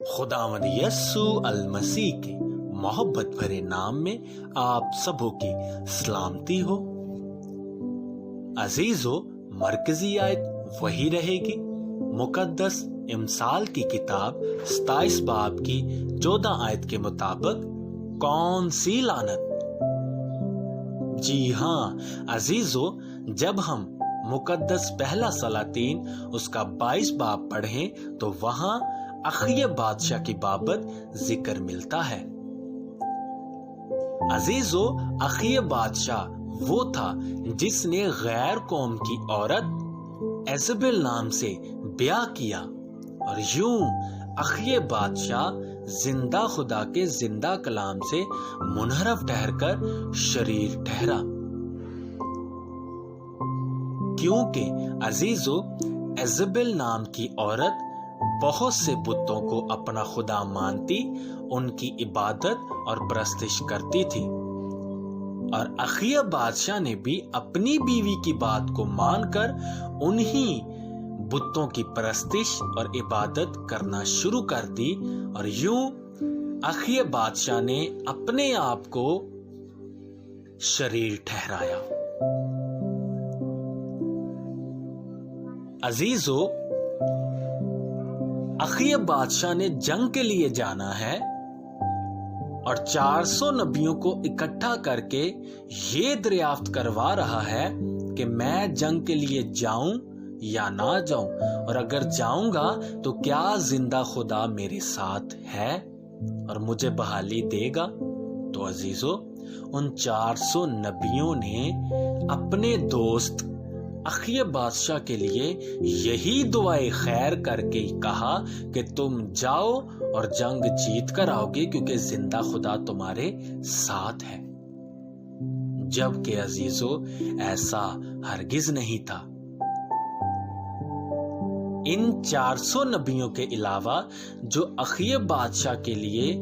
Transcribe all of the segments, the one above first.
خداوند یسوع المسیح کے محبت بھرے نام میں آپ سبوں کی سلامتی ہو۔ عزیزو، مرکزی آیت وہی رہے گی، مقدس امثال کی کتاب 27 باب کی 14 آیت کے مطابق کون سی لعنت؟ جی ہاں عزیزو، جب ہم مقدس پہلا سلاطین اس کا 22 باب پڑھیں تو وہاں اخیہ بادشاہ کی بابت ذکر ملتا ہے۔ عزیزو، اخیہ بادشاہ وہ تھا جس نے غیر قوم کی عورت ایزبل نام سے بیاہ کیا، اور یوں اخیہ بادشاہ زندہ خدا کے زندہ کلام سے منحرف ٹھہر کر شریر ٹھہرا، کیونکہ عزیزو ایزبل نام کی عورت بہت سے بتوں کو اپنا خدا مانتی، ان کی عبادت اور پرستش کرتی تھی، اور اخیہ بادشاہ نے بھی اپنی بیوی کی بات کو مان کر انہی بتوں کی پرستش اور عبادت کرنا شروع کر دی، اور یوں اخیہ بادشاہ نے اپنے آپ کو شریر ٹھہرایا۔ عزیزو، اخیہ بادشاہ نے جنگ کے لیے جانا ہے اور 400 نبیوں کو اکٹھا کر کے یہ دریافت کروا رہا ہے کہ میں جنگ کے لیے جاؤں یا نہ جاؤں، اور اگر جاؤں گا تو کیا زندہ خدا میرے ساتھ ہے اور مجھے بحالی دے گا؟ تو عزیزو، ان 400 نبیوں نے اپنے دوست اخیہ بادشاہ کے لیے یہی دعائے خیر کر کے کہا کہ تم جاؤ اور جنگ جیت کر آؤ گے، کیونکہ زندہ خدا تمہارے ساتھ ہے۔ جبکہ عزیزو ایسا ہرگز نہیں تھا۔ ان 400 نبیوں کے علاوہ جو اخیہ بادشاہ کے لیے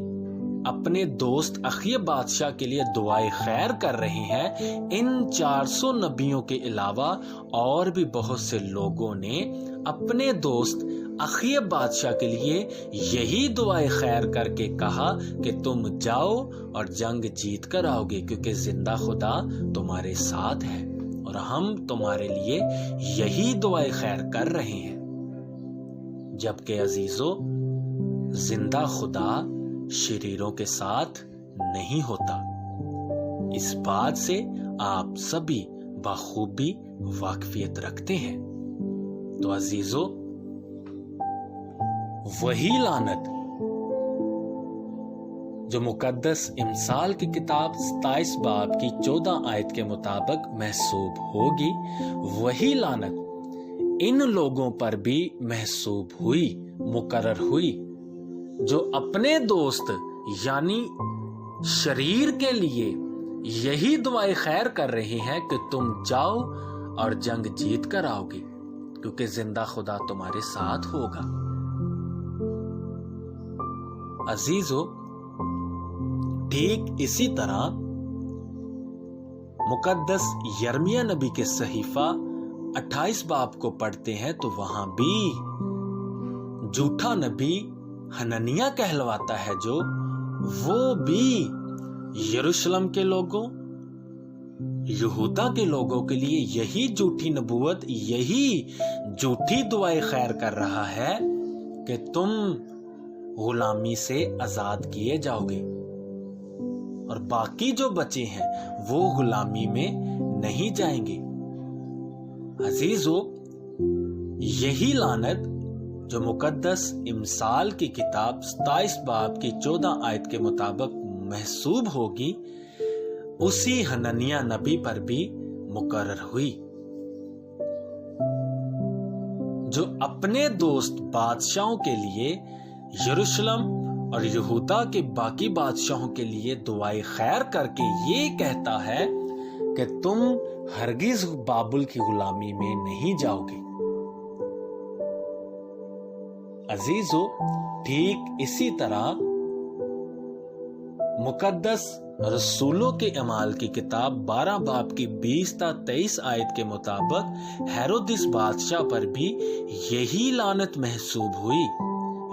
اپنے دوست اخیہ بادشاہ کے لیے دعائے خیر کر رہے ہیں، ان 400 نبیوں کے علاوہ اور بھی بہت سے لوگوں نے اپنے دوست اخیہ بادشاہ کے لیے یہی دعائے خیر کر کے کہا کہ تم جاؤ اور جنگ جیت کر آؤ گے، کیونکہ زندہ خدا تمہارے ساتھ ہے، اور ہم تمہارے لیے یہی دعائے خیر کر رہے ہیں۔ جبکہ عزیزو، زندہ خدا شریروں کے ساتھ نہیں ہوتا، اس بات سے آپ سبھی بخوبی واقفیت رکھتے ہیں۔ تو عزیزو، وہی لعنت جو مقدس امثال کی کتاب 27 باب کی 14 آیت کے مطابق محسوب ہوگی، وہی لعنت ان لوگوں پر بھی محسوب ہوئی، مقرر ہوئی، جو اپنے دوست یعنی شریر کے لیے یہی دعائے خیر کر رہے ہیں کہ تم جاؤ اور جنگ جیت کر آؤ گے، کیونکہ زندہ خدا تمہارے ساتھ ہوگا۔ عزیزو، ٹھیک اسی طرح مقدس یرمیہ نبی کے صحیفہ 28 باب کو پڑھتے ہیں تو وہاں بھی جھوٹا نبی حنانیہ کہلواتا ہے، جو وہ بھی یروشلم کے لوگوں، یہودا کے لوگوں کے لیے یہی جھوٹی نبوت، یہی جھوٹی دعائے خیر کر رہا ہے کہ تم غلامی سے آزاد کیے جاؤ گے، اور باقی جو بچے ہیں وہ غلامی میں نہیں جائیں گے۔ عزیزو، یہی لعنت جو مقدس امثال کی کتاب 27 باب کی 14 آیت کے مطابق محسوب ہوگی، اسی حنانیہ نبی پر بھی مقرر ہوئی، جو اپنے دوست بادشاہوں کے لیے یروشلم اور یہودا کے باقی بادشاہوں کے لیے دعائے خیر کر کے یہ کہتا ہے کہ تم ہرگز بابل کی غلامی میں نہیں جاؤ گے۔ عزیزو، ٹھیک اسی طرح مقدس رسولوں کے اعمال کی کتاب 12 باب کی 20 تا 23 آیت کے مطابق ہیرودس بادشاہ پر بھی یہی لعنت محسوب ہوئی،